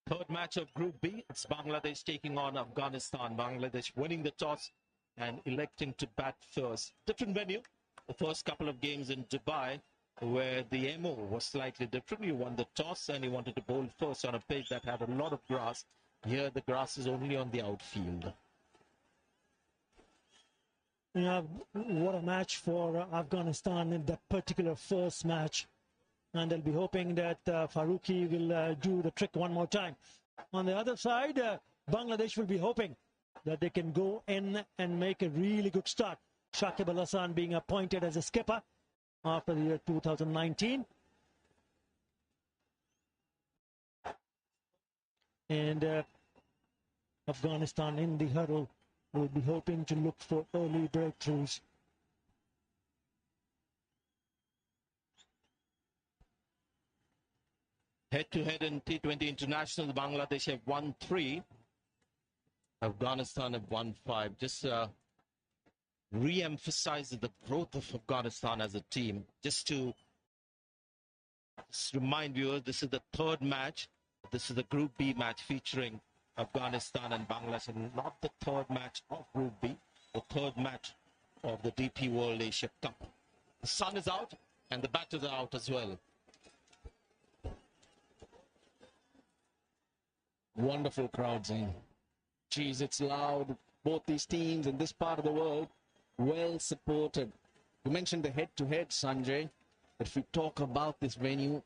Third match of Group B, it's Bangladesh taking on Afghanistan. Bangladesh winning the toss and electing to bat first. Different venue. The first couple of games in Dubai, where the MO was slightly different. You won the toss and you wanted to bowl first on a pitch that had a lot of grass. Here the grass is only on the outfield. Yeah, what a match for Afghanistan in that particular first match. And they'll be hoping that Farooqi will do the trick one more time. On the other side, Bangladesh will be hoping that they can go in and make a really good start. Shakib Hasan being appointed as a skipper after the year 2019. And Afghanistan in the huddle will be hoping to look for early breakthroughs. Head-to-head in T20 International, Bangladesh have won 3. Afghanistan have won 5. Just re-emphasizes the growth of Afghanistan as a team. Just to remind viewers, this is the third match. This is the Group B match featuring Afghanistan and Bangladesh, and not the third match of Group B, the third match of the DP World Asia Cup. The sun is out and the batters are out as well. Wonderful crowds in. Geez, it's loud. Both these teams in this part of the world, well supported. You mentioned the head-to-head, Sanjay. But if we talk about this venue,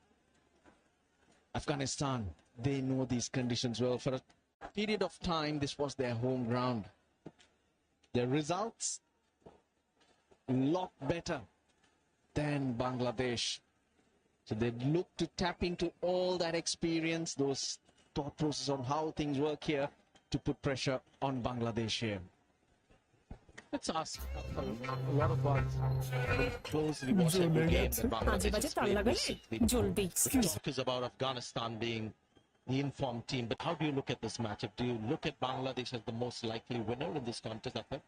Afghanistan, they know these conditions well. For a period of time, this was their home ground. Their results, a lot better than Bangladesh. So they look to tap into all that experience, those thought process on how things work here, to put pressure on Bangladesh here. Let's ask a lot of us closely watch every game that Bangladesh has played recently. The talk is about Afghanistan being the informed team, but how do you look at this matchup? Do you look at Bangladesh as the most likely winner in this contest, Ahmed?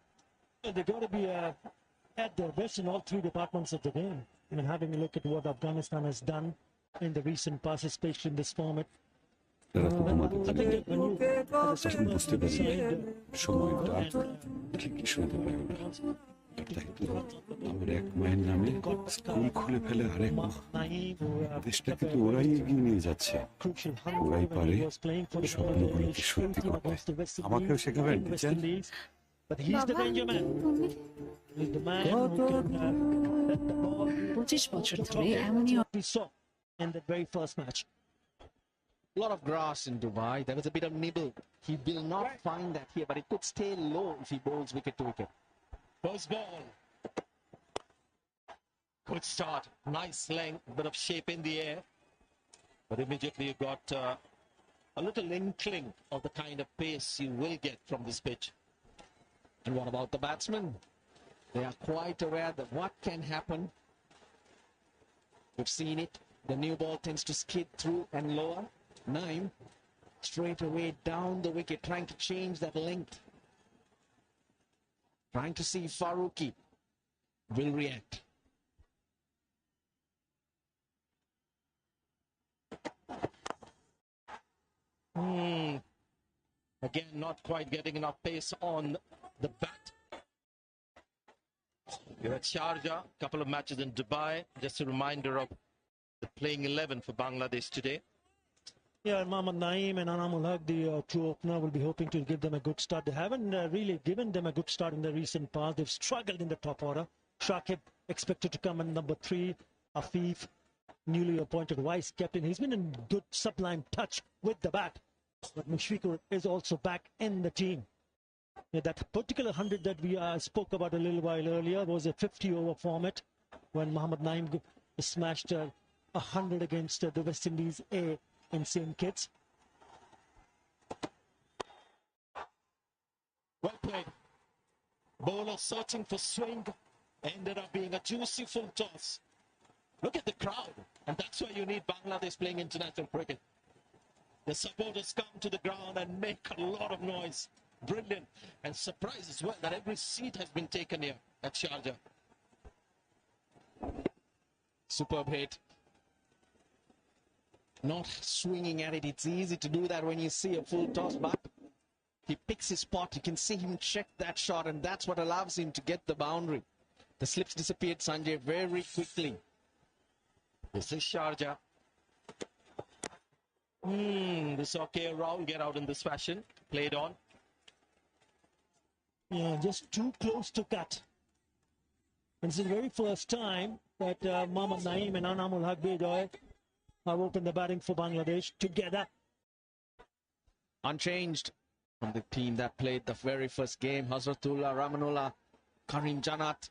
They've got to be at their best in all 3 departments of the game. I mean, having a look at what Afghanistan has done in the recent past, especially in this format. বুঝতে পারি সময়টা ঠিক সময় পাই না ব্যাপারটা একটু আমার এক মায়ের নামে স্কুল খুলে ফেলে আরেক মা। দেশটাকে তো ওরাই এগিয়ে নিয়ে যাচ্ছে, ওরাই পারে স্বপ্নগুলোকে সত্যি করতে। আমাকেও শেখাবেন টিচার? বাবা, তুমি 25 বছর ধরে এমনই in the very first match. A lot of grass in Dubai. There was a bit of nibble. He will not find that here, but it could stay low if he bowls wicket to wicket. First ball. Good start. Nice length, bit of shape in the air. But immediately you got a little inkling of the kind of pace you will get from this pitch. And what about the batsmen? They are quite aware that what can happen. We've seen it. The new ball tends to skid through and lower. Naim straight away down the wicket, trying to change that length. Trying to see if Farooqi will react. Again, not quite getting enough pace on the bat. You're at Sharjah, a couple of matches in Dubai. Just a reminder of the playing 11 for Bangladesh today. Yeah, Mohammad Naim and Anamul-Haq, the true opener, will be hoping to give them a good start. They haven't really given them a good start in the recent past. They've struggled in the top order. Shakib expected to come in number 3. Afif, newly appointed vice captain. He's been in good sublime touch with the bat. But Mushfiqur is also back in the team. Yeah, that particular 100 that we spoke about a little while earlier was a 50-over format when Mohammad Naim smashed 100 against the West Indies A in St. Kitts. Well played. Bowler searching for swing. Ended up being a juicy full toss. Look at the crowd. And that's why you need Bangladesh playing international cricket. The supporters come to the ground and make a lot of noise. Brilliant. And surprise as well that every seat has been taken here at Sharjah. Superb hit. Not swinging at it. It's easy to do that when you see a full toss, but he picks his spot. You can see him check that shot, and that's what allows him to get the boundary. The slips disappeared, Sanjay, very quickly. This is Sharjah. This okay, Rahul get out in this fashion. Played on. Yeah, just too close to cut. And it's the very first time that Mohammad Naim and Anamul-Haq have opened the batting for Bangladesh together. Unchanged from the team that played the very first game. Hazratullah, Rahmanullah, Karim Janat,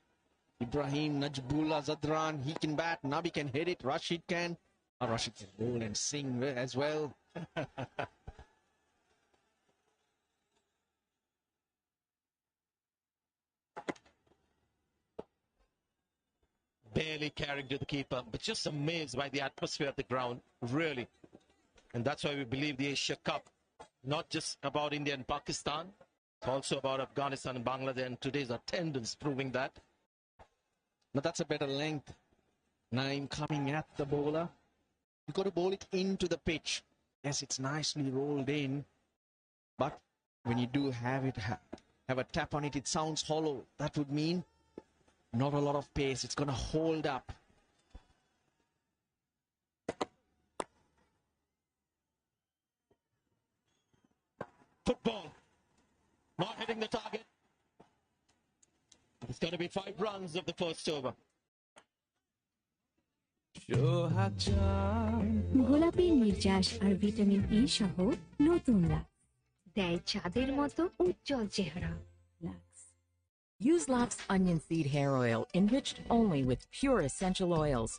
Ibrahim, Najbullah, Zadran. He can bat, Nabi can hit it, Rashid can. Rashid can bowl and sing as well. Barely carried to the keeper, but just amazed by the atmosphere of the ground, really. And that's why we believe the Asia Cup, not just about India and Pakistan, it's also about Afghanistan and Bangladesh, and today's attendance proving that. Now that's a better length. Naim coming at the bowler. You've got to bowl it into the pitch. Yes, it's nicely rolled in, but when you do have it, have a tap on it, it sounds hollow. That would mean not a lot of pace. It's going to hold up. Football. Not hitting the target. It's going to be 5 runs of the first over. গোলাপি নির্যাস আর vitamin E সহ নতুন lux দেয় চাঁদের মতো উজ্জ্বল চেহারা। Lux Use Lux onion seed hair oil enriched only with pure essential oils.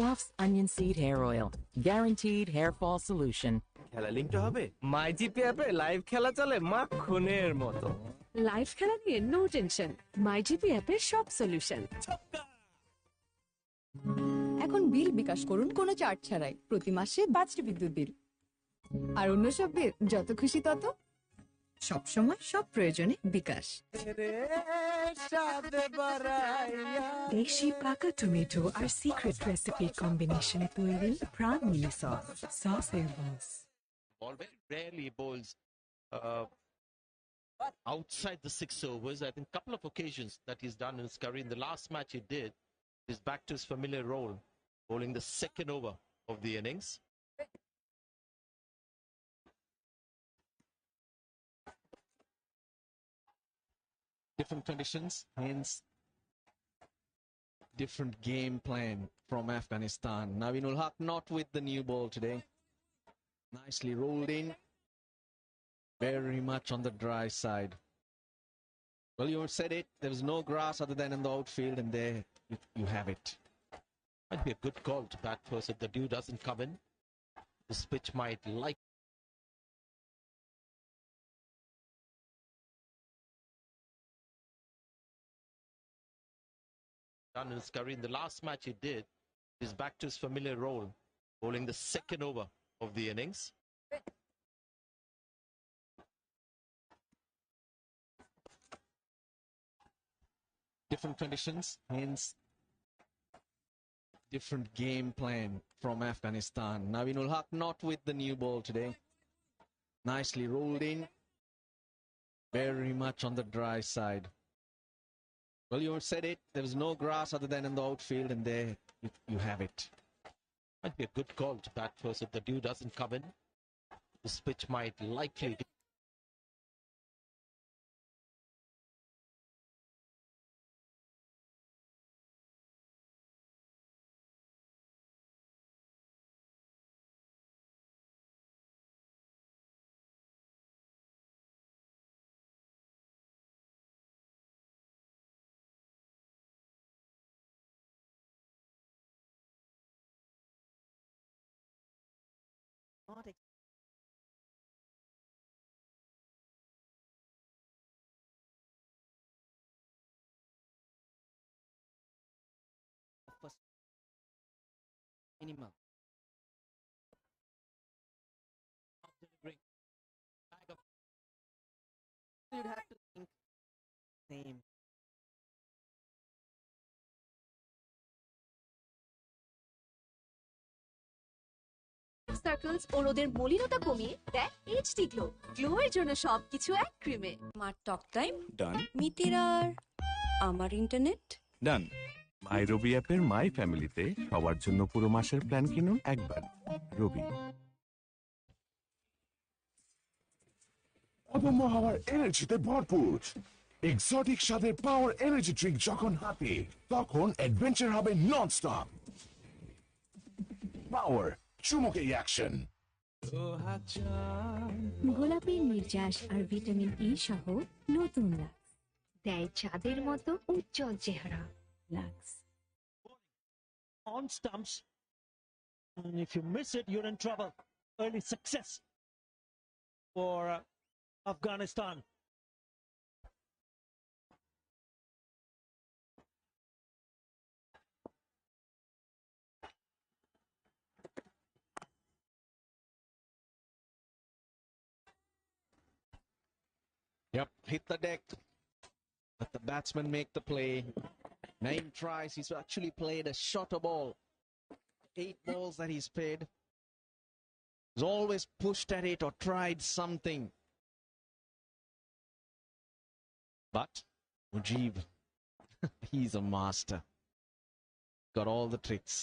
Lux onion seed hair oil, guaranteed hair fall solution. খেলা লিংকটা হবে মাইজিপি অ্যাপে লাইভ খেলা চলে মাখনের মতো। লাইভ খেলা নিয়ে নো টেনশন, মাইজিপি অ্যাপের সব সলিউশন। এখন বিল বিকাশ করুন কোনো চার্জ ছাড়াই, প্রতি মাসে 5টি বিদ্যুৎ বিল। আর অন্য সব বিল যত খুশি তত, সব সময় সব প্রয়োজনে বিকাশ। দেশি পাকা টমেটো আর সিক্রেট রেসিপি কম্বিনেশনে তৈরি প্রাণ মিনি সস এর বস। Ball very rarely bowls outside the 6 overs. I think a couple of occasions that he's done in his career. In the last match he did, he's back to his familiar role, bowling the second over of the innings. Different conditions, hence different game plan from Afghanistan. Naveen-ul-Haq not with the new ball today. Nicely rolled in. Very much on the dry side. Well, you said it. There was no grass other than in the outfield, and there you have it. Might be a good call to bat first if the dew doesn't come in. This pitch might like. Done in his career. In the last match he did, he's back to his familiar role, bowling the second over of the innings. Different conditions, hence different game plan from Afghanistan. Naveen-ul-Haq not with the new ball today. Nicely rolled in. Very much on the dry side. Well, you said it. There was no grass other than in the outfield, and there you have it. Might be a good call to bat first if the dew doesn't come in. This pitch might likely. Minimal. You'd have to think same. Circles ওর ওদের মলিনতা কমিয়ে দেয় HD glow. Glow এর জন্য সবকিছু এক ক্রিমে। আমার টক টাইম ডান, মিতির আর আমার ইন্টারনেট ডান। মাই রবি অ্যাপের মাই ফ্যামিলিতে সবার জন্য পুরো মাসের প্ল্যান কিনুন একবার। রবি। অদম্য হওয়ার এনার্জিতে ভরপুর এক্সোটিক স্বাদের পাওয়ার এনার্জি ড্রিঙ্ক যখন হাতে, তখন অ্যাডভেঞ্চার হবে নন স্টপ। পাওয়ার চুমুকে অ্যাকশন। গোলাপের নির্যাস আর ভিটামিন ই সহ নতুন লাক্স দেয় চাঁদের মতো উজ্জ্বল চেহারা। Lux on stumps, and if you miss it, you're in trouble. Early success for Afghanistan. Yep, hit the deck. Let the batsman make the play. Naim tries. He's actually played a shorter ball. 8 balls that he's played. He's always pushed at it or tried something. But Mujib, he's a master. Got all the tricks.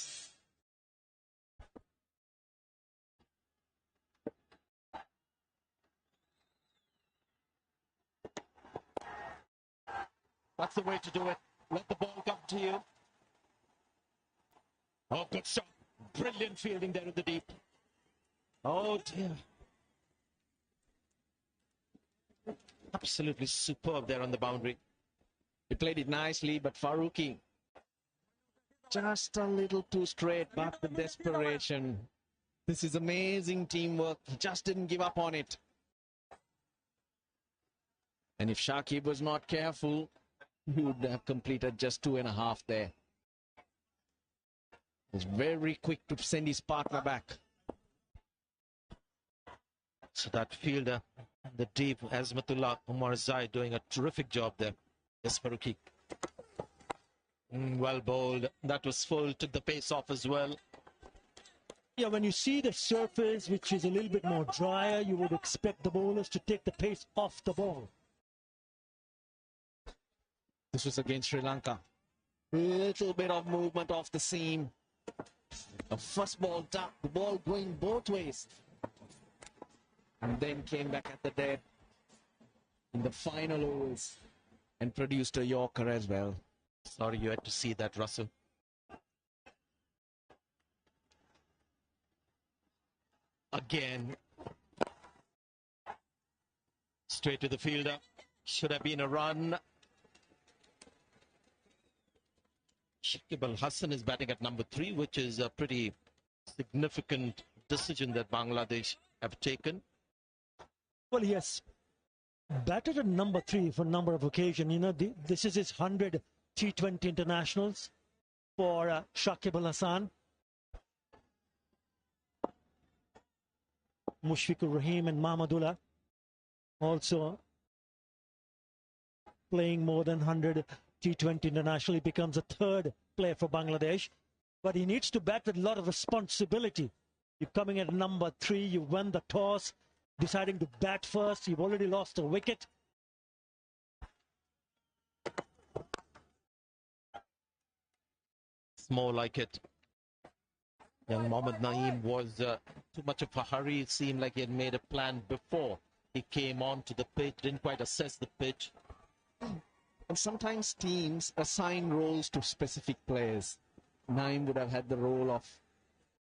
That's the way to do it. Let the ball come to you. Oh, good shot. Brilliant fielding there in the deep. Oh, dear. Absolutely superb there on the boundary. He played it nicely, but Farooqi just a little too straight, but the desperation. This is amazing teamwork. He just didn't give up on it. And if Shakib was not careful, he would have completed just 2.5 there. He was very quick to send his partner back. So that fielder, the deep Azmatullah Umar Zai doing a terrific job there. Yes, Farooqi. Well bowled. That was full, took the pace off as well. Yeah, when you see the surface, which is a little bit more drier, you would expect the bowlers to take the pace off the ball. This was against Sri Lanka. Little bit of movement off the seam. The first ball duck, the ball going both ways. And then came back at the dead in the final overs and produced a Yorker as well. Sorry you had to see that, Russell. Again. Straight to the fielder. Should have been a run. Shakib Hasan is batting at number 3, which is a pretty significant decision that Bangladesh have taken. Well, yes. Batted at number 3 for a number of occasions. You know, this is his 100 T20 internationals for Shakib Hasan. Mushfiqur, Rahim and Mahmudullah also playing more than 100 T20 international. He becomes a 3rd player for Bangladesh. But he needs to bat with a lot of responsibility. You're coming at number 3, you won the toss, deciding to bat first. You've already lost a wicket. It's more like it. Young Mohammad Naim was too much of a hurry. It seemed like he had made a plan before he came on to the pitch, didn't quite assess the pitch. And sometimes teams assign roles to specific players. Naim would have had the role of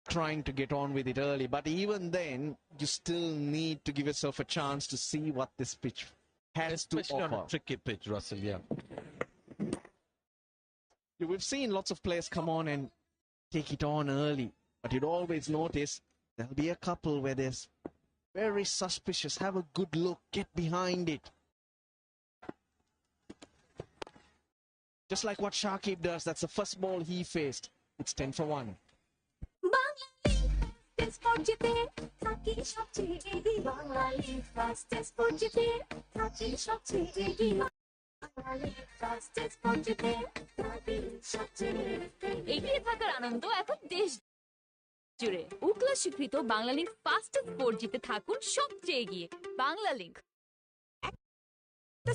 trying to get on with it early, but even then, you still need to give yourself a chance to see what this pitch has to offer. Especially on a tricky pitch, Russell, yeah. We've seen lots of players come on and take it on early, but you'd always notice there'll be a couple where there's very suspicious, have a good look, get behind it. Just like what Shakib does, that's the first ball he faced. It's 10 for 1. এগিয়ে থাকার আনন্দ এখন দেশ জুড়ে। উকলা স্বীকৃত Bangla link fastest sport জিতে থাকুন সবচেয়ে এগিয়ে। Bangla link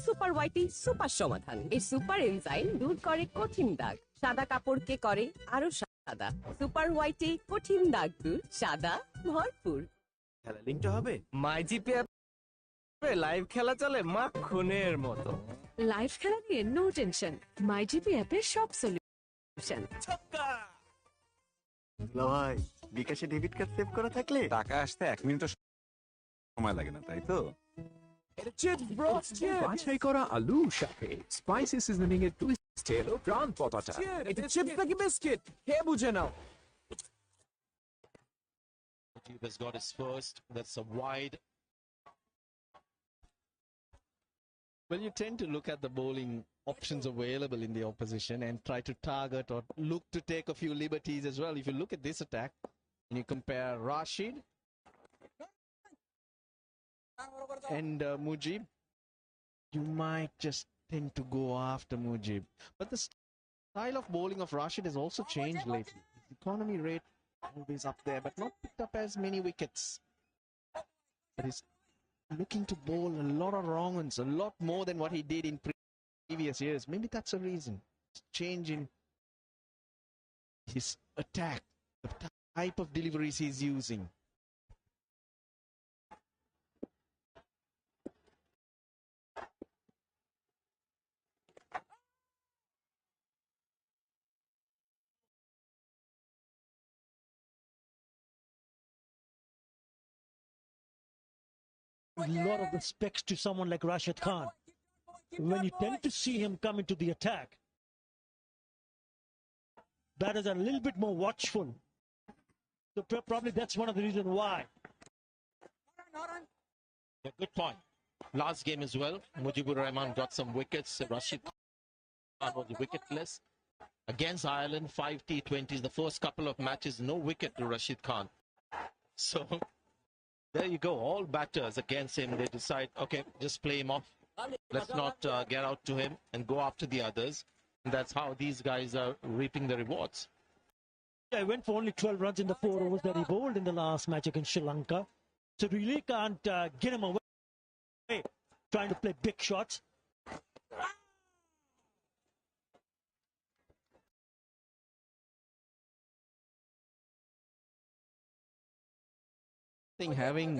super whitey super সমাধান। এই সুপার এনজাইম দূর করে কঠিন দাগ, সাদা কাপড়কে করে আরো সাদা। সুপার হোয়াইটি কঠিন দাগ দূর, সাদা ভরপুর। খেলা লিংকটা হবে মাই জিপি অ্যাপে লাইভ খেলা চলে মাখনের মতো। লাইভ খেলা নিয়ে নো টেনশন, মাই জিপি অ্যাপের সব সলিউশন। ভাই বিকাশে ডেবিট কার্ড সেভ করা থাকলে টাকা আসতে 1 মিনিটও সময় লাগে না, তাই তো? বাছাই করা আলু সাথে স্পাইসি সিজনিং এর টুইস্ট এলো প্রাণ পতাটা। এটা চিপস নাকি বিস্কিট হে বুঝে নাও। Haque has got his first. That's a wide. Well, you tend to look at the bowling options available in the opposition and try to target or look to take a few liberties as well. If you look at this attack and you compare Rashid and Mujib, you might just tend to go after Mujib. But the style of bowling of Rashid has also changed lately. His economy rate always up there, but not picked up as many wickets. But he's looking to bowl a lot of wrong ones, a lot more than what he did in previous years. Maybe that's a reason. It's change in his attack, the type of deliveries he's using. A lot of respect to someone like Rashid Khan. When you tend to see him come into the attack, that is a little bit more watchful. So probably that's one of the reasons why. Yeah, good point. Last game as well, Mujibur Rahman got some wickets. Rashid Khan was wicketless. Against Ireland, 5 T20s, the first couple of matches, no wicket to Rashid Khan. So there you go, all batters against him. They decide, okay, just play him off. Let's not get out to him and go after the others. And that's how these guys are reaping the rewards. Yeah, he went for only 12 runs in the 4 overs that he bowled in the last match against Sri Lanka. So really can't get him away trying to play big shots. thing having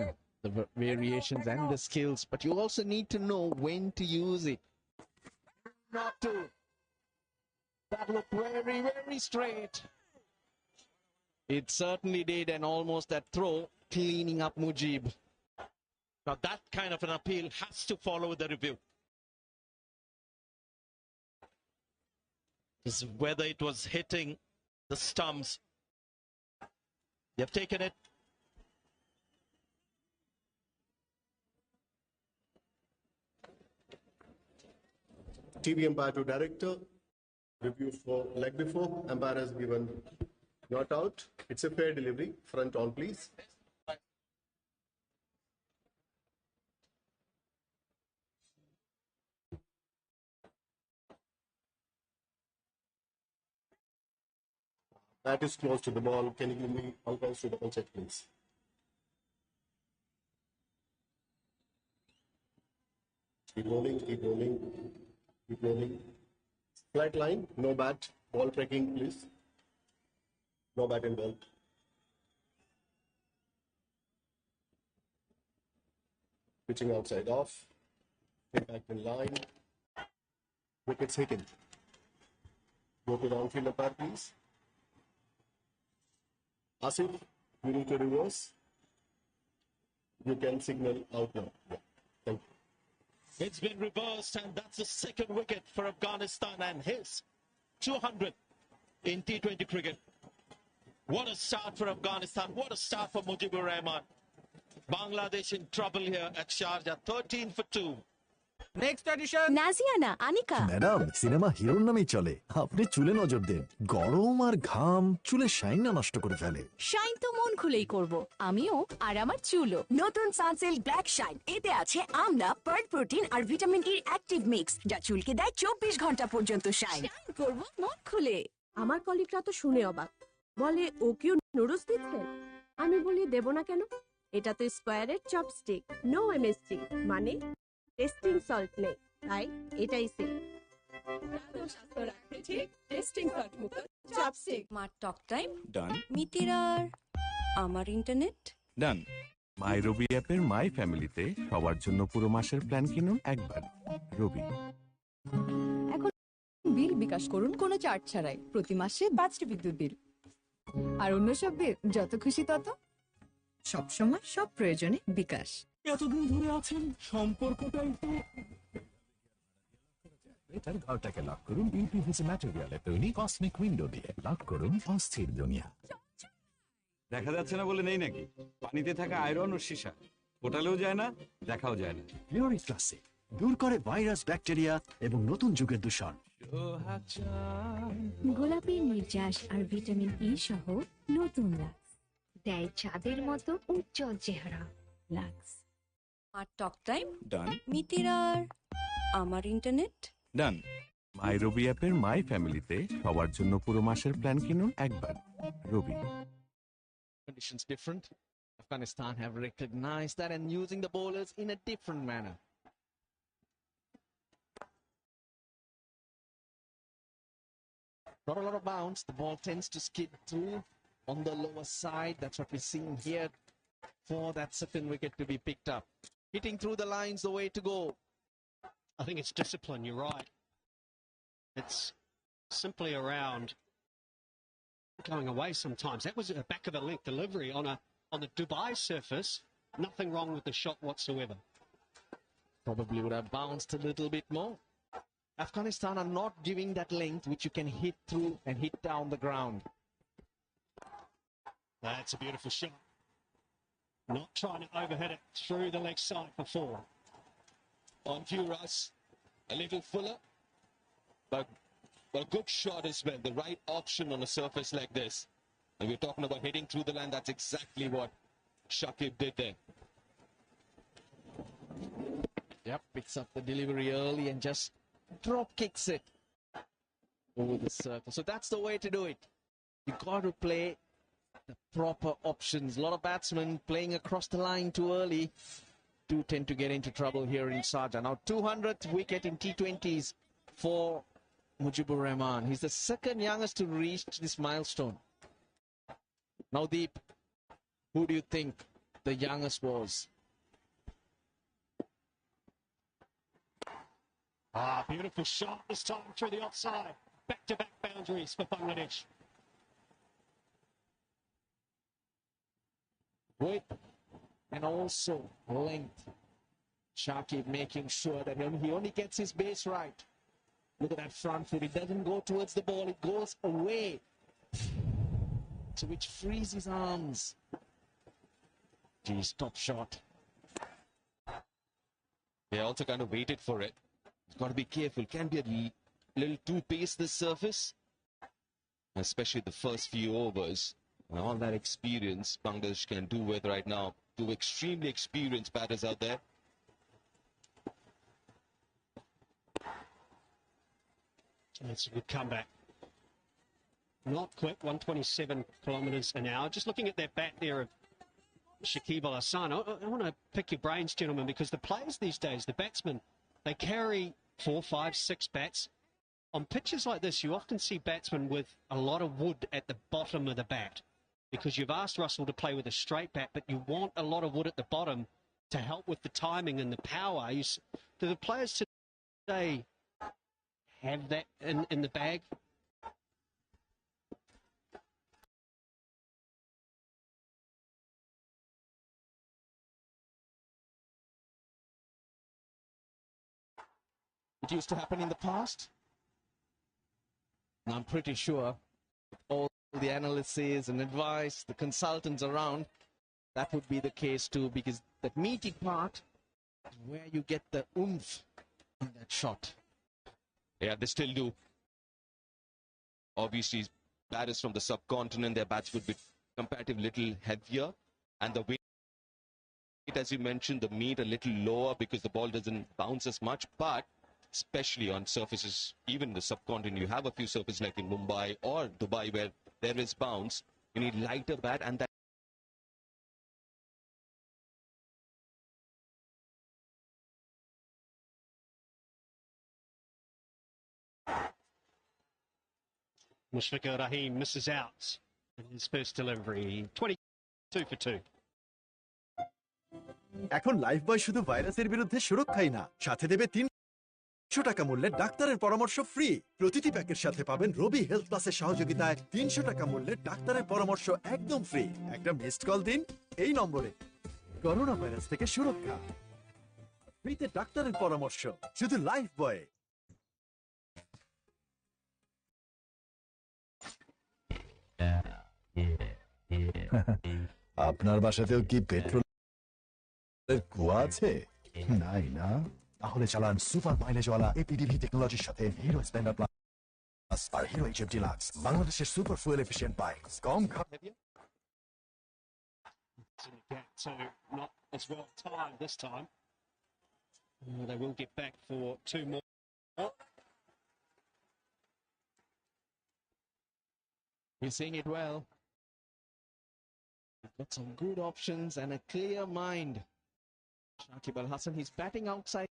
the variations and the skills, but you also need to know when to use it. Not to. That looked very, very straight. It certainly did, and almost that throw cleaning up Mujib. Now that kind of an appeal has to follow the review. Just whether it was hitting the stumps. They've taken it. TV umpire to director. Review for leg before. Umpire has given not out. It's a fair delivery. Front on, please. That is close to the ball. Can you give me umpires to double check, please? Keep rolling, keep rolling, keep rolling. Flat line, no bat. Ball tracking, please. No bat and ball. Pitching outside off. Impact in line. Wickets hitting. Go to the outfield umpire, please. Asif, you need to reverse. You can signal out now. Yeah. Thank you. It's been reversed, and that's the second wicket for Afghanistan and his 200 in T20 cricket. What a start for Afghanistan. What a start for Mujibur Rahman. Bangladesh in trouble here at Sharjah. 13 for 2. Next edition নাজিয়ানা Anika madam cinema হিরোর নামেই চলে আপনি চুলে নজর দেন গরম আর ঘাম চুলে শাইন না নষ্ট করে ফেলে শাইন তো মন খুলেই করব আমিও আর আমার চুলও নতুন সানসিল্ক ব্ল্যাক শাইন এতে আছে আমলা পার্ল প্রোটিন আর ভিটামিন ই অ্যাক্টিভ মিক্স যা চুলকে দেয় 24 ঘন্টা পর্যন্ত শাইন করব মন খুলে আমার কলিগরা তো শুনে অবাক বলে ও কিউ নুডলস দিচ্ছে আমি বলি দেব না কেন এটা তো স্কয়ারের চপস্টিক নো এমএসজি মানে টেস্টিং সল্ট নেই তাই এটাই সেফ টেস্টিং সল্ট মুক্ত চপস্টিক মার টক টাইম ডান মিতিরার আমার ইন্টারনেট ডান মাই রবি অ্যাপের মাই ফ্যামিলিতে সবার জন্য পুরো মাসের প্ল্যান কিনুন একবার রবি। এখন বিল বিকাশ করুন কোনো চার্জ ছাড়াই প্রতি মাসে 5টি বিদ্যুৎ বিল আর অন্য সব বিল যত খুশি তত সব সময় সব প্রয়োজনে বিকাশ। এতদিন ধরে আছেন সম্পর্কটাই তো এটার ঘরটাকে লক করুন ইউপিভিসি ম্যাটেরিয়ালে তৈরি কসমিক উইন্ডো দিয়ে লক করুন অস্থির দুনিয়া। দেখা যাচ্ছে না বলে নেই নাকি পানিতে থাকা আয়রন ও সীসা ফোটালেও যায় না দেখাও যায় না। পিওরি ক্লাসিক দূর করে ভাইরাস ব্যাকটেরিয়া এবং নতুন যুগের দূষণ। গোলাপের নির্যাস আর ভিটামিন ই সহ নতুন লাক্স দেয় চাঁদের মতো উজ্জ্বল চেহারা। লাক্স মার টক টাইম ডান মিতিরার আমার ইন্টারনেট ডান মাই রবি অ্যাপের মাই ফ্যামিলিতে সবার জন্য পুরো মাসের প্ল্যান কিনুন একবার রবি। Conditions different. Afghanistan have recognized that and using the bowlers in a different manner. Not a lot of bounce. The ball tends to skid through on the lower side. That's what we're seeing here for that second wicket to be picked up. Hitting through the lines, the way to go. I think it's discipline, you're right. It's simply around going away sometimes. That was a back of the length delivery on the Dubai surface. Nothing wrong with the shot whatsoever. Probably would have bounced a little bit more. Afghanistan are not giving that length which you can hit through and hit down the ground. That's a beautiful shot. Not trying to overhit it through the leg side for 4. On view, Russ. A little fuller. But a good shot as well. The right option on a surface like this. And we're talking about hitting through the land. That's exactly what Shakib did there. Yep, picks up the delivery early and just drop kicks it over the circle. So that's the way to do it. You got to play the proper options. A lot of batsmen playing across the line too early do tend to get into trouble here in Sharjah. Now 200th wicket in T20s for Mujibur Rahman. He's the second youngest to reach this milestone. Now Deep, who do you think the youngest was. Beautiful shot this time through the offside. Back-to-back boundaries for Bangladesh. Width and also length. Shakib making sure that he only gets his base right. Look at that front foot. It doesn't go towards the ball. It goes away. So which frees his arms. Geez, top shot. They also kind of waited for it. You've got to be careful. Can be a little too pace this surface. Especially the first few overs. And all that experience Bangladesh can do with right now. Two extremely experienced batters out there. That's a good comeback. Not quick, 127 kilometres an hour. Just looking at that bat there of Shakib Hasan. I want to pick your brains, gentlemen, because the players these days, the batsmen, they carry 4, 5, 6 bats. On pitches like this, you often see batsmen with a lot of wood at the bottom of the bat, because you've asked Russell to play with a straight bat, but you want a lot of wood at the bottom to help with the timing and the power. Do the players today have that in the bag? It used to happen in the past. And I'm pretty sure all the analysts and advice, the consultants around, that would be the case too, because that meaty part is where you get the oomph in that shot. Yeah, they still do. Obviously, batters from the subcontinent, their bats would be comparatively little heavier. And the weight, as you mentioned, the meat a little lower because the ball doesn't bounce as much. But especially on surfaces, even the subcontinent, you have a few surfaces like in Mumbai or Dubai where there is bounce. You need lighter bat, and that Mushfiqur Rahim misses out in his first delivery. 22 for 2. এখন life বয় শুধু ভাইরাসের বিরুদ্ধে সুরক্ষাই না, সাথে দেবে 300 টাকা মূল্যের ডাক্তারের পরামর্শ ফ্রি। প্রতিটি প্যাকের সাথে পাবেন রবি হেলথ প্লাসের সহযোগিতায় 300 টাকা মূল্যের ডাক্তারের পরামর্শ একদম ফ্রি। একটা মিসড কল দিন এই নম্বরে। করোনা ভাইরাস থেকে সুরক্ষা, ফ্রিতে ডাক্তারের পরামর্শ, শুধু লাইফ বয়ে। আপনার বাসাতেও কি পেট্রোলের কুয়া আছে? নাই না? তাহলে চালান সুপার মাইলেজওয়ালা এপিডিভি টেকনোলজির সাথে হিরো স্প্লেন্ডার প্লাস আর হিরো এইচএফ ডিলাক্স, বাংলাদেশের super fuel efficient bike. Com So not as well timed this time. They will get back for 2 more. He's saying it well. He's got some good options and a clear mind. Shakib Hasan, he's batting outside.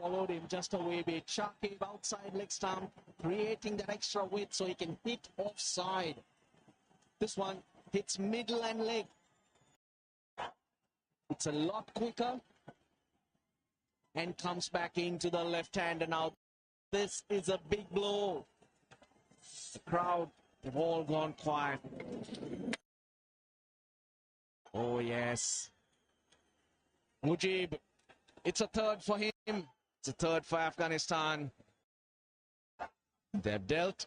Followed him just a wee bit. Shakib outside leg stump, creating that extra width so he can hit offside. This one hits middle and leg. It's a lot quicker and comes back into the left hand, and now this is a big blow. The crowd, they've all gone quiet. Oh yes. Mujib, it's a third for him. It's a third for Afghanistan. They've dealt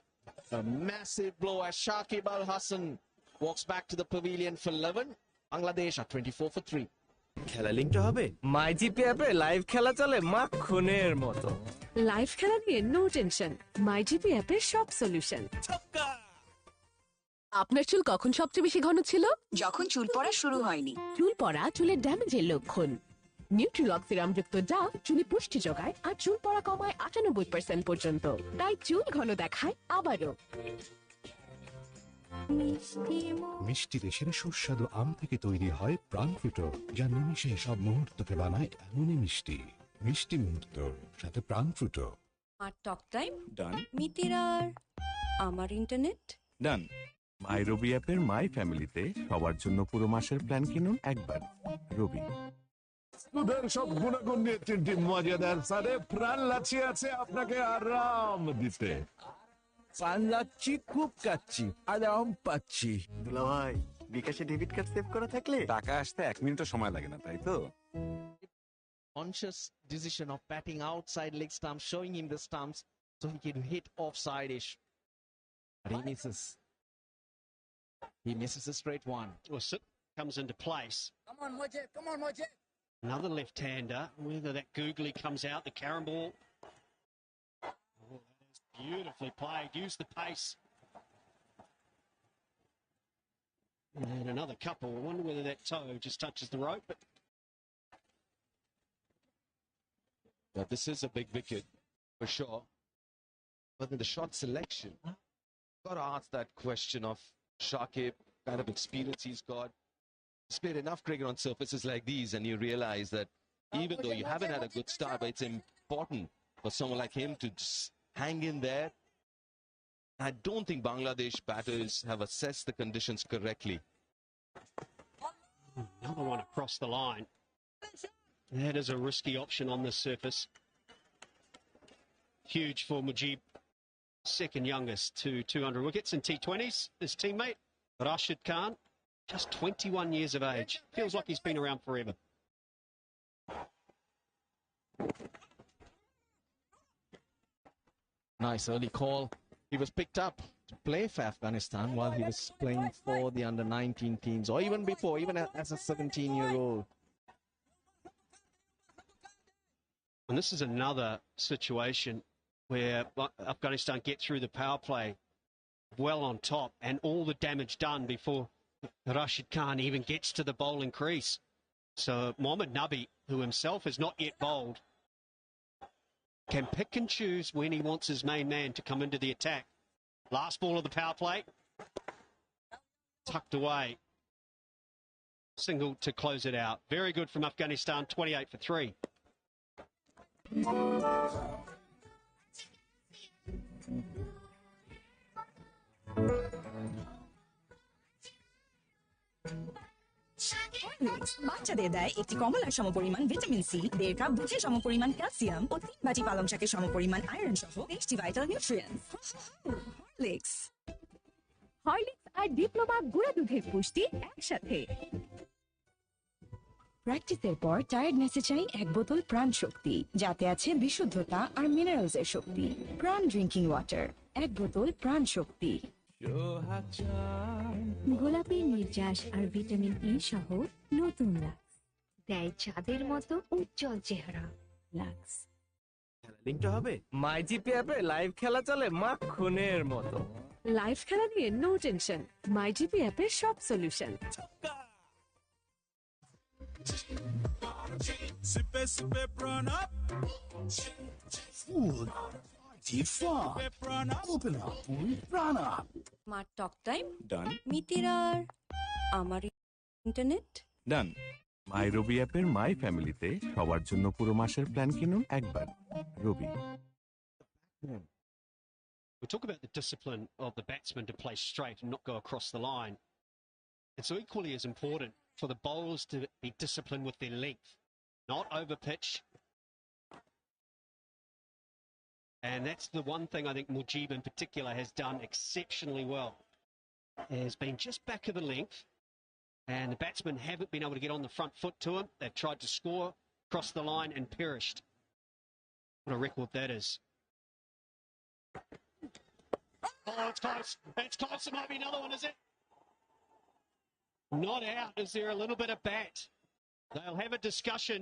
a massive blow as Shakib Hasan walks back to the pavilion for 11. Bangladesh are 24 for 3. খেলা লিংকটা হবে MyGP অ্যাপে live খেলা চলে মাখনের মতো। Live খেলা নিয়ে নো টেনশন, মাইজিপি অ্যাপের সব সলিউশন। আপনার চুল কখন সবচেয়ে বেশি ঘন ছিল? যখন চুল পড়া শুরু হয়নি। চুল পড়া চুলের ড্যামেজের লক্ষণ। নিউট্রিলক সিরামযুক্ত ডাভ চুলে পুষ্টি যোগায় আর চুল পড়া কমায় 98% পর্যন্ত। তাই চুল ঘন দেখায় আবারও। মিষ্টি দেশের সুস্বাদু আম থেকে তৈরি হয় প্রাণ ফুটো, যা নিমিষে সব মুহূর্তকে বানায় এমনই মিষ্টি। মিষ্টি মুহূর্ত, সাথে প্রাণ ফুটো। আর টক টাইম ডান। মিতির আর আমার ইন্টারনেট ডান। মাই রবি অ্যাপের মাই ফ্যামিলিতে সবার জন্য পুরো মাসের প্ল্যান কিনুন একবার। রবি। দুধের সব গুণাগুণ নিয়ে তিনটি মজাদার সাথে প্রাণ লাচিয়ে আছে আপনাকে আরাম দিতে। প্রাণ লাচ্ছি, খুব কাচ্ছি, আরাম পাচ্ছি। দুলা ভাই, বিকাশে ডেবিট কার্ড সেভ করা থাকলে টাকা আসতে 1 মিনিটও সময় লাগে না, তাই তো? Conscious decision of batting outside leg stumps, showing him the stumps so he can hit offside-ish. But he misses. He misses a straight one. Comes into place. Come on, Mojib. Come on, Mojib. Another left-hander. Whether that googly comes out, the carom ball. Oh, that is beautifully played. Use the pace. And another couple. I wonder whether that toe just touches the rope. But this is a big wicket, for sure. But in the shot selection, got to ask that question of Shakib, kind of experience he's got. He's played enough cricket on surfaces like these, and you realize that even though you haven't had a good start, but it's important for someone like him to just hang in there. I don't think Bangladesh batters have assessed the conditions correctly. Another one across the line. That is a risky option on this surface. Huge for Mujib, second youngest to 200 wickets in T20s. His teammate, Rashid Khan, just 21 years of age. Feels like he's been around forever. Nice early call. He was picked up to play for Afghanistan while he was playing for the under-19 teams, or even before, even as a 17-year-old. And this is another situation where Afghanistan get through the power play well on top, and all the damage done before Rashid Khan even gets to the bowling crease. So Mohammad Nabi, who himself has not yet bowled, can pick and choose when he wants his main man to come into the attack. Last ball of the power play, tucked away. Single to close it out. Very good from Afghanistan, 28 for 3. বাচ্চাদের দেয় একটি কমলার সমপরিমাণ vitamin C, 1.5 cup দুধের সমপরিমাণ calcium ও 3 বাটি পালং শাকের সমপরিমাণ আয়রন সহ 20টি ভাইটাল নিউট্রিয়েন্টস। হরলিক্স আর ডিপ্লোমা গুঁড়া দুধের পুষ্টি একসাথে। প্র্যাকটিসের পর টায়ার্ডনেসে চাই এক বোতল প্রাণ শক্তি, যাতে আছে বিশুদ্ধতা আর মিনারেলস এর শক্তি। প্রাণ ড্রিঙ্কিং ওয়াটার, এক বোতল প্রাণ শক্তি। গোলাপি নির্যাস আর ভিটামিন ই সহ নতুন লাক্স দেয় চাঁদের মতো উজ্জ্বল চেহারা। লাক্স লিংকটা হবে মাই জিপি অ্যাপে লাইভ খেলা চলে মাখনের মতো। লাইভ খেলা নিয়ে নো টেনশন, মাই জিপি অ্যাপের সব solution. Sippe, sippe, prawn up. Food. Deep fun. Open up with prawn up. আমার টক টাইম ডান। মিতির আর আমার ইন্টারনেট ডান। মাই রবি অ্যাপের মাই ফ্যামিলিতে সবার জন্য পুরো মাসের প্ল্যান কিনুন একবার। রবি। We talk about the discipline of the batsman to play straight and not go across the line. It's equally as important for the bowlers to be disciplined with their length, not over pitch. And that's the one thing I think Mujib in particular has done exceptionally well. Has been just back of the length, and the batsmen haven't been able to get on the front foot to him. They've tried to score, cross the line and perished. What a record that is. Oh, it's close. It's close. It might be another one, is it? Not out. Is there a little bit of bat? They'll have a discussion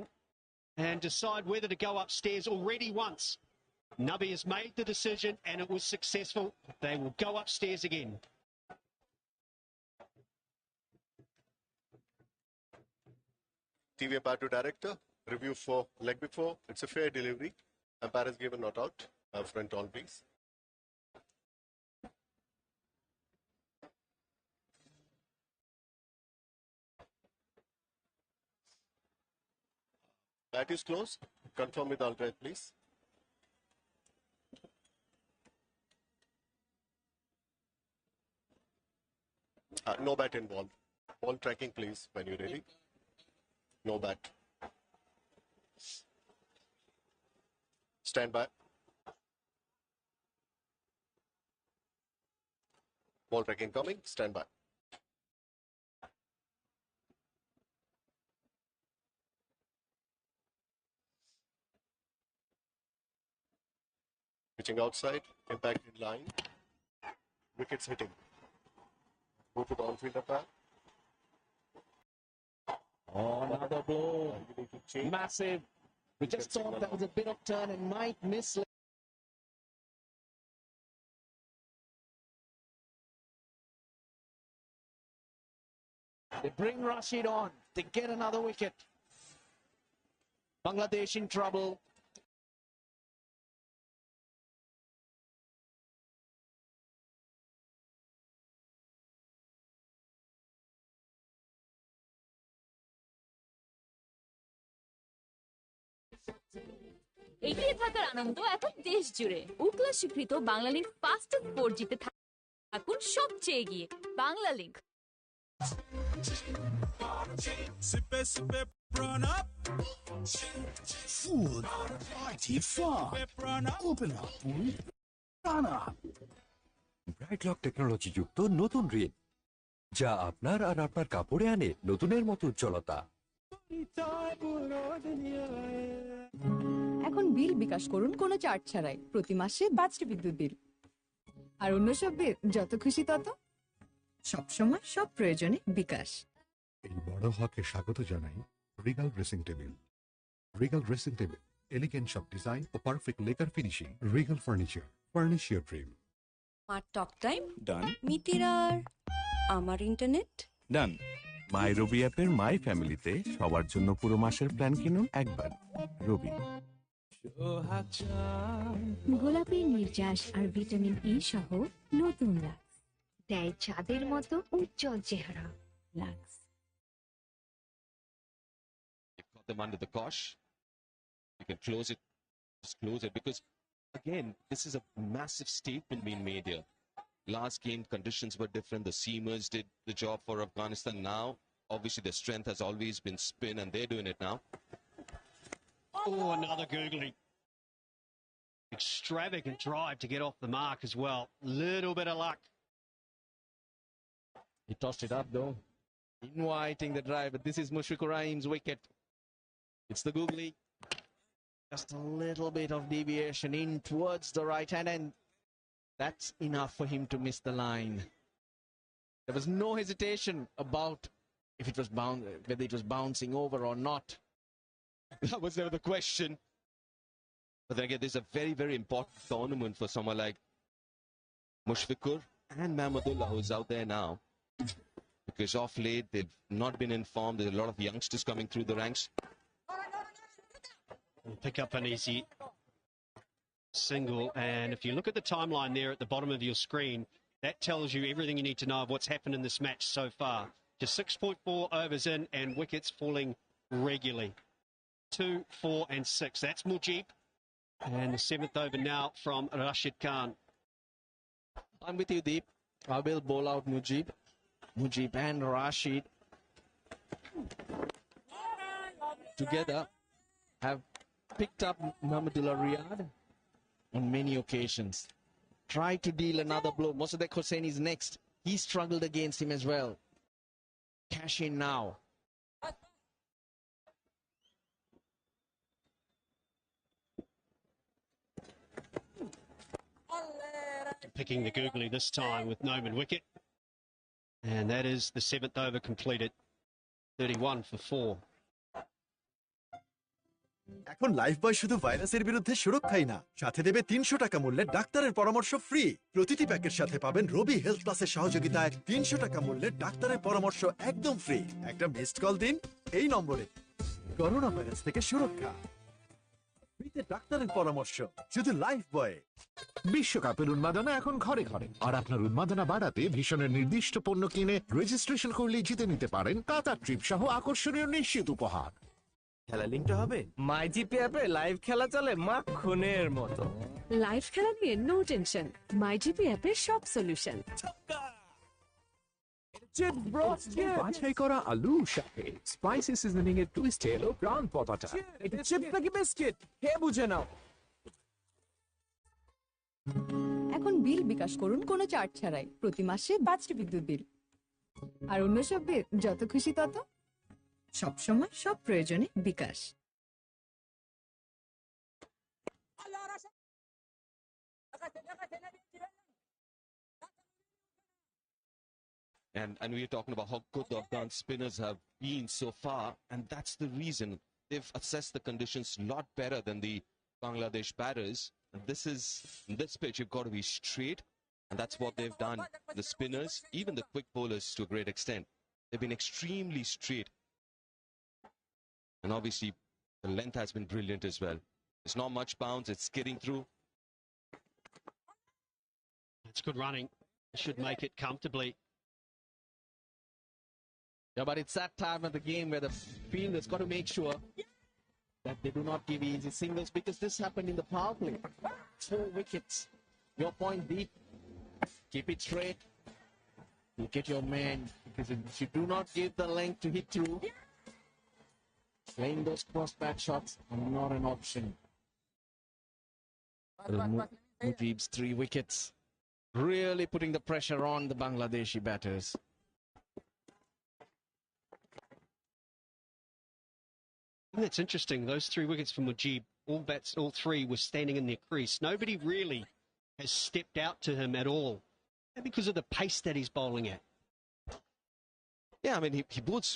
and decide whether to go upstairs already once. Nabi has made the decision and it was successful. They will go upstairs again. TV Umpire to Director, review for leg before. It's a fair delivery. Umpire has given not out. Front on, please. Bat is closed. Confirm with alternate, please. No bat involved. Ball tracking, please, when you're ready. No bat. Stand by. Ball tracking coming. Stand by. Pitching outside. Impact in line. Wickets hitting. Go to the on-field umpire. Oh, another blow. Massive. We just thought that was a bit of turn and might miss. They bring Rashid on. They get another wicket. Bangladesh in trouble. এগিয়ে থাকার আনন্দ এখন দেশ জুড়ে উকলা স্বীকৃত Bangla league fastest 4 জিতে থাকুন সবচেয়ে এগিয়ে Bangla league Food, party, fun. Open up with Prana. Bright lock technology যুক্ত নতুন রিন যা আপনার আর আপনার কাপড়ে আনে নতুনের মতো উজ্জ্বলতা। এখন বিল বিকাশ করুন কোনো চার্জ ছাড়াই প্রতি মাসে 5টি বিদ্যুৎ বিল আর অন্য সব বিল যত খুশি তত সব সময় সব প্রয়োজনে বিকাশ। এই বড় হকে স্বাগত জানাই Regal dressing table. Regal dressing table, elegant সব ডিজাইন ও perfect lacquer finishing. Regal furniture, furnish your dream. আমার টক টাইম ডান। মিতিরার আমার ইন্টারনেট ডান। মাই রবি অ্যাপের মাই ফ্যামিলিতে সবার জন্য পুরো মাসের প্ল্যান কিনুন একবার। রবি। গোলাপের নির্যাস আর ভিটামিন ই সহ নতুন লাক্স দেয় চাঁদের মতো উজ্জ্বল চেহারা। Lux. Got them under the cosh. You can close it. Just close it because, again, this is a massive statement being made here. Last game conditions were different. The seamers did the job for Afghanistan. Now, obviously, their strength has always been spin, and they're doing it now. Oh, another googly. Extravagant drive to get off the mark as well. Little bit of luck. He tossed it up though, inviting the drive, but this is Mushfiqur Rahim's wicket. It's the googly. Just a little bit of deviation in towards the right hand, and that's enough for him to miss the line. There was no hesitation about if it was whether it was bouncing over or not. That was never the question. But then again, this is a very, very important tournament for someone like Mushfiqur and Mahmudullah, who's out there now. Because off late, they've not been informed. There's a lot of youngsters coming through the ranks. We'll pick up an easy single. And if you look at the timeline there at the bottom of your screen, that tells you everything you need to know of what's happened in this match so far. Just 6.4 overs in and wickets falling regularly. 2, 4 and 6. That's Mujib. And the 7th over now from Rashid Khan. I'm with you, Deep. I will bowl out Mujib. Mujib and Rashid together have picked up Mahmudullah Riyadh on many occasions. Try to deal another blow. Mosaddek Hossain is next. He struggled against him as well. Cash in now. Picking the googly this time with Naim wicket. And that is the 7th over completed. 31 for 4. এখন life বয় শুধু ভাইরাসের বিরুদ্ধে সুরক্ষাই না, সাথে দেবে 300 টাকা মূল্যের ডাক্তারের পরামর্শ ফ্রি। প্রতিটি প্যাকের সাথে পাবেন রবি হেলথ প্লাসের সহযোগিতায় 300 টাকা মূল্যের ডাক্তারের পরামর্শ একদম ফ্রি। একটা মিসড কল দিন এই নম্বরে। করোনা ভাইরাস থেকে সুরক্ষা, ফ্রিতে ডাক্তারের পরামর্শ শুধু লাইফ বয়ে। বিশ্বকাপের উন্মাদনা এখন ঘরে ঘরে, আর আপনার উন্মাদনা বাড়াতে ভীষণের নির্দিষ্ট পণ্য কিনে রেজিস্ট্রেশন করলেই জিতে নিতে পারেন কাতার ট্রিপ সহ আকর্ষণীয় নিশ্চিত উপহার। খেলা লিঙ্কটা হবে মাই জিপি অ্যাপে লাইভ খেলা চলে মাখনের মতো। লাইভ খেলা নিয়ে নো টেনশন, মাই জিপি অ্যাপের সব সলিউশন। বাছাই করা আলু সাথে স্পাইসি সিজনিং এর টুইস্ট এলো প্রাণ পতাটা। এটা চিপ নাকি বিস্কিট হে বুঝে নাও। এখন বিল বিকাশ করুন কোনো চার্জ ছাড়াই, প্রতি মাসে 5টি বিদ্যুৎ বিল। আর অন্য সব বিল যত খুশি তত, সব সময় সব প্রয়োজনে বিকাশ। And we're talking about how good the Afghan spinners have been so far, and that's the reason they've assessed the conditions a lot better than the Bangladesh batters. And this pitch, you've got to be straight, and that's what they've done. The spinners, even the quick bowlers to a great extent, they've been extremely straight. And obviously, the length has been brilliant as well. It's not much bounce, it's skidding through. It's good running. Should make it comfortably. Yeah, but it's that time of the game where the fielder's got to make sure that they do not give easy singles, because this happened in the power play. 4 wickets. Your point deep. Keep it straight. You get your man, because if you do not give the length to hit through, playing those cross-bat shots are not an option. Mujib's 3 wickets. Really putting the pressure on the Bangladeshi batters. It's interesting. Those 3 wickets from Mujib, all 3 were standing in their crease. Nobody really has stepped out to him at all, because of the pace that he's bowling at. Yeah, I mean, he bowls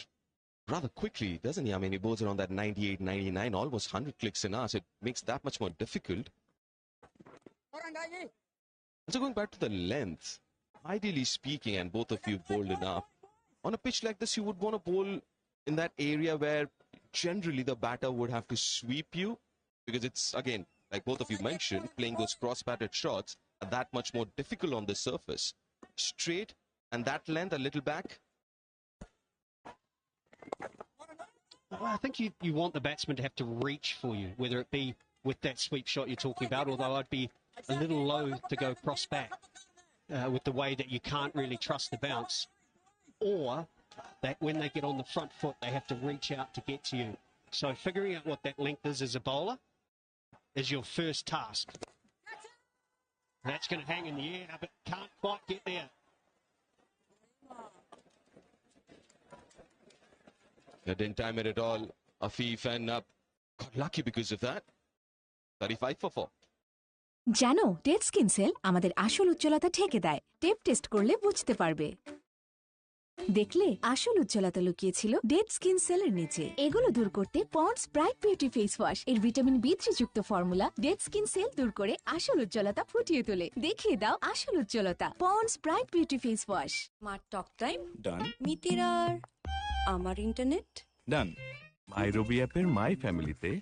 rather quickly, doesn't he? I mean, he bowls around that 98, 99, almost 100 clicks an hour, so it makes that much more difficult. So going back to the length, ideally speaking, and both of you bowled enough, on a pitch like this, you would want to bowl in that area where generally the batter would have to sweep you, because it's, again, like both of you mentioned, playing those cross-batted shots are that much more difficult on the surface. Straight, and that length a little back. Well, I think you want the batsman to have to reach for you, whether it be with that sweep shot you're talking about, although I'd be a little loath to go cross-back with the way that you can't really trust the bounce, or that when they get on the front foot, they have to reach out to get to you. So figuring out what that length is as a bowler is your first task. That's going to hang in the air, but can't quite get there. They didn't time it at all. Afif and got lucky because of that. 35 for 4. জানো dead skin cell আমাদের আসল উজ্জ্বলতা ঢেকে দেয়। Tape test করলে বুঝতে পারবে। দেখলে আসল উজ্জ্বলতা লুকিয়ে ছিল ডেড স্কিন সেলের নিচে। এগুলো দূর করতে ponds bright beauty face wash এর ভিটামিন B3 যুক্ত ফর্মুলা ডেড স্কিন সেল দূর করে আসল উজ্জ্বলতা ফুটিয়ে তোলে। দেখিয়ে দাও আসল উজ্জ্বলতা। Ponds bright beauty face wash. মার টক টাইম ডান। মিতের আর আমার ইন্টারনেট ডান। মাই রবি অ্যাপের মাই ফ্যামিলিতে